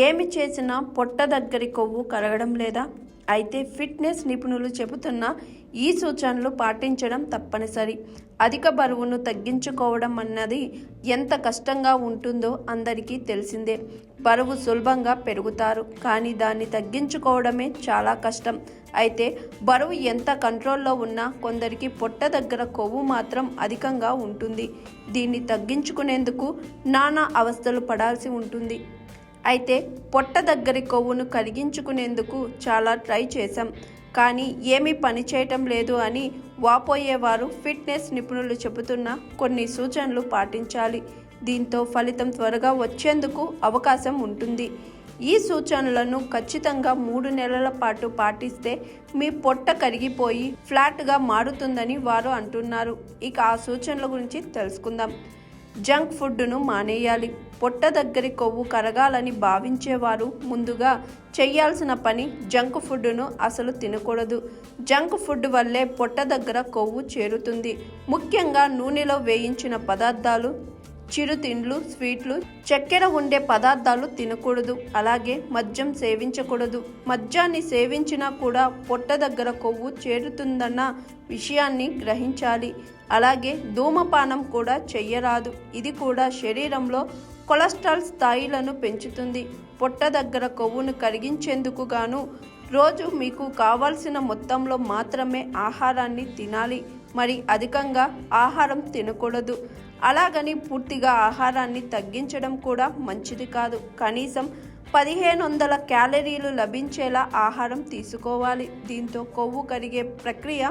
ఏమి చేసినా పొట్ట దగ్గరి కొవ్వు కరగడం లేదా? అయితే ఫిట్నెస్ నిపుణులు చెబుతున్న ఈ సూచనలు పాటించడం తప్పనిసరి. అధిక బరువును తగ్గించుకోవడం అన్నది ఎంత కష్టంగా ఉంటుందో అందరికీ తెలిసిందే. బరువు సులభంగా పెరుగుతారు, కానీ దాన్ని తగ్గించుకోవడమే చాలా కష్టం. అయితే బరువు ఎంత కంట్రోల్లో ఉన్నా కొందరికి పొట్ట దగ్గర కొవ్వు మాత్రం అధికంగా ఉంటుంది. దీన్ని తగ్గించుకునేందుకు నానా అవస్థలు పడాల్సి ఉంటుంది. అయితే పొట్ట దగ్గరి కొవ్వును కరిగించుకునేందుకు చాలా ట్రై చేశాం, కానీ ఏమీ పని చేయటం లేదు అని వాపోయేవారు ఫిట్నెస్ నిపుణులు చెబుతున్న కొన్ని సూచనలు పాటించాలి. దీంతో ఫలితం త్వరగా వచ్చేందుకు అవకాశం ఉంటుంది. ఈ సూచనలను ఖచ్చితంగా 3 నెలల పాటు పాటిస్తే మీ పొట్ట కరిగిపోయి ఫ్లాట్గా మారుతుందని వారు అంటున్నారు. ఇక ఆ సూచనల గురించి తెలుసుకుందాం. జంక్ ఫుడ్ను మానేయాలి. పొట్ట దగ్గరి కొవ్వు కరగాలని భావించేవారు ముందుగా చేయాల్సిన పని జంక్ ఫుడ్ను అసలు తినకూడదు. జంక్ ఫుడ్ వల్లే పొట్ట దగ్గర కొవ్వు చేరుతుంది. ముఖ్యంగా నూనెలో వేయించిన పదార్థాలు, చిరుతిండ్లు, స్వీట్లు, చక్కెర ఉండే పదార్థాలు తినకూడదు. అలాగే మద్యం సేవించకూడదు. మద్యాన్ని సేవించినా కూడా పొట్ట దగ్గర కొవ్వు చేరుతుందన్న విషయాన్ని గ్రహించాలి. అలాగే ధూమపానం కూడా చెయ్యరాదు. ఇది కూడా శరీరంలో కొలెస్ట్రాల్ స్థాయిలను పెంచుతుంది. పొట్ట దగ్గర కొవ్వును కరిగించేందుకు గాను రోజు మీకు కావాల్సిన మొత్తంలో మాత్రమే ఆహారాన్ని తినాలి. మరి అధికంగా ఆహారం తినకూడదు. అలాగని పూర్తిగా ఆహారాన్ని తగ్గించడం కూడా మంచిది కాదు. కనీసం 1500 క్యాలరీలు లభించేలా ఆహారం తీసుకోవాలి. దీంతో కొవ్వు కరిగే ప్రక్రియ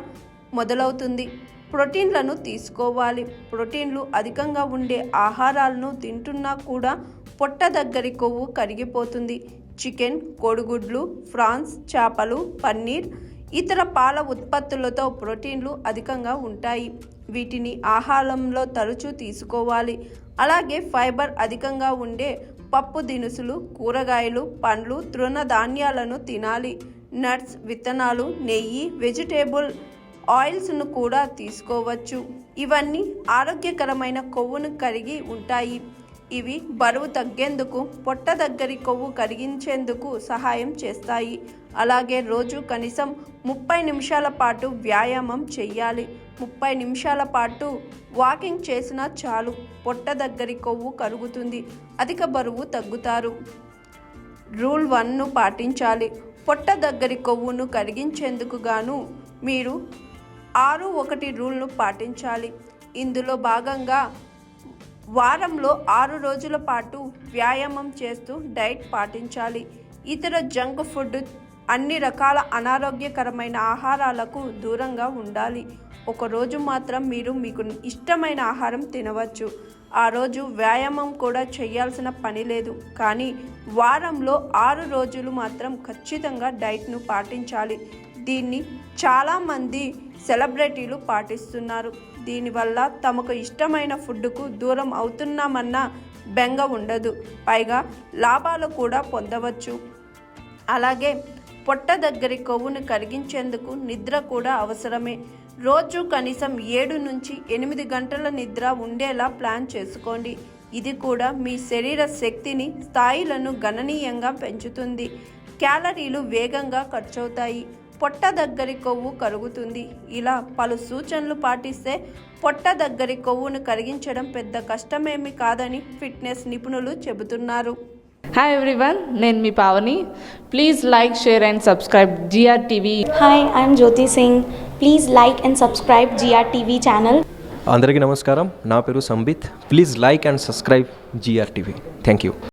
మొదలవుతుంది. ప్రోటీన్లను తీసుకోవాలి. ప్రోటీన్లు అధికంగా ఉండే ఆహారాలను తింటున్నా కూడా పొట్ట దగ్గరి కొవ్వు కరిగిపోతుంది. చికెన్, కోడిగుడ్లు, ఫ్రాన్స్, చేపలు, పన్నీర్, ఇతర పాల ఉత్పత్తులతో ప్రోటీన్లు అధికంగా ఉంటాయి. వీటిని ఆహారంలో తరచూ తీసుకోవాలి. అలాగే ఫైబర్ అధికంగా ఉండే పప్పు దినుసులు, కూరగాయలు, పండ్లు, తృణధాన్యాలను తినాలి. నట్స్, విత్తనాలు, నెయ్యి, వెజిటేబుల్ ఆయిల్స్ను కూడా తీసుకోవచ్చు. ఇవన్నీ ఆరోగ్యకరమైన కొవ్వును కరిగి ఉంటాయి. ఇవి బరువు తగ్గేందుకు, పొట్ట దగ్గరి కొవ్వు కరిగించేందుకు సహాయం చేస్తాయి. అలాగే రోజు కనీసం 30 నిమిషాల పాటు వ్యాయామం చేయాలి. 30 నిమిషాల పాటు వాకింగ్ చేసినా చాలు, పొట్ట దగ్గరి కొవ్వు కరుగుతుంది. అధిక బరువు తగ్గుతారు. రూల్ 1ను పాటించాలి. పొట్ట దగ్గరి కొవ్వును కరిగించేందుకు గాను మీరు 6-1 రూల్ను పాటించాలి. ఇందులో భాగంగా వారంలో 6 రోజుల పాటు వ్యాయామం చేస్తూ డైట్ పాటించాలి. ఇతర జంక్ ఫుడ్, అన్ని రకాల అనారోగ్యకరమైన ఆహారాలకు దూరంగా ఉండాలి. ఒకరోజు మాత్రం మీరు మీకు ఇష్టమైన ఆహారం తినవచ్చు. ఆ రోజు వ్యాయామం కూడా చేయాల్సిన పని లేదు. కానీ వారంలో 6 రోజులు మాత్రం ఖచ్చితంగా డైట్ను పాటించాలి. దీన్ని చాలామంది సెలబ్రిటీలు పాటిస్తున్నారు. దీనివల్ల తమకు ఇష్టమైన ఫుడ్కు దూరం అవుతున్నామన్న బెంగ ఉండదు. పైగా లాభాలు కూడా పొందవచ్చు. అలాగే పొట్ట దగ్గరి కొవ్వును కరిగించేందుకు నిద్ర కూడా అవసరమే. రోజు కనీసం 7 నుంచి 8 గంటల నిద్ర ఉండేలా ప్లాన్ చేసుకోండి. ఇది కూడా మీ శరీర శక్తిని, స్థాయిలను గణనీయంగా పెంచుతుంది. క్యాలరీలు వేగంగా ఖర్చవుతాయి. పొట్ట దగ్గరి కొవ్వు కరుగుతుంది. ఇలా పలు సూచనలు పాటిస్తే పొట్ట దగ్గరి కొవ్వును కరిగించడం పెద్ద కష్టమేమి కాదని ఫిట్నెస్ నిపుణులు చెబుతున్నారు. హాయ్ ఎవ్రీవన్, నేను మీ Pavani. Please like, share and subscribe GRTV. Hi, I'm Jyoti Singh. Please like and subscribe GRTV channel. అందరికీ నమస్కారం. నా పేరు Sambit. Please like and subscribe GRTV. Thank you.